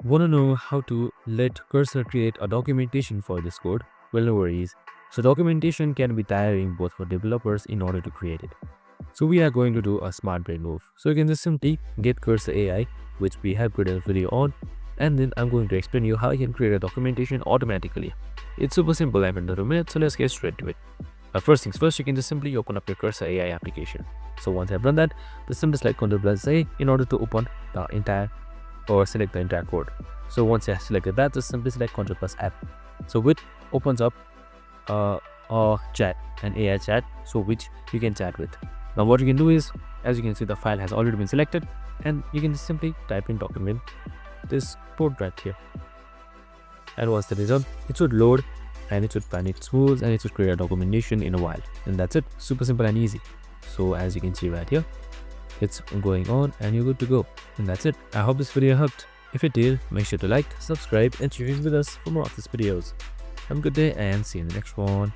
Want to know how to let cursor create a documentation for this code? Well, no worries. So documentation can be tiring both for developers in order to create it. So we are going to do a smart brain move. So you can just simply get cursor AI, which we have created a video on, and then I'm going to explain you how you can create a documentation automatically. It's super simple, I'm in the minutes, so let's get straight to it. First things first, you can just simply open up your cursor AI application. So once I've done that, just simply select Ctrl+A in order to open the entire or select the entire code. So once you have selected that, just simply select Ctrl+F. So which opens up a chat, an AI chat, so which you can chat with. Now what you can do is, as you can see, the file has already been selected, and you can just simply type in document this code right here. And once that is done, it should load and it should pan it smooth and it should create a documentation in a while. And that's it. Super simple and easy. So as you can see right here, it's going on and you're good to go. And that's it. I hope this video helped. If it did, make sure to like, subscribe and share it with us for more of these videos. Have a good day and see you in the next one.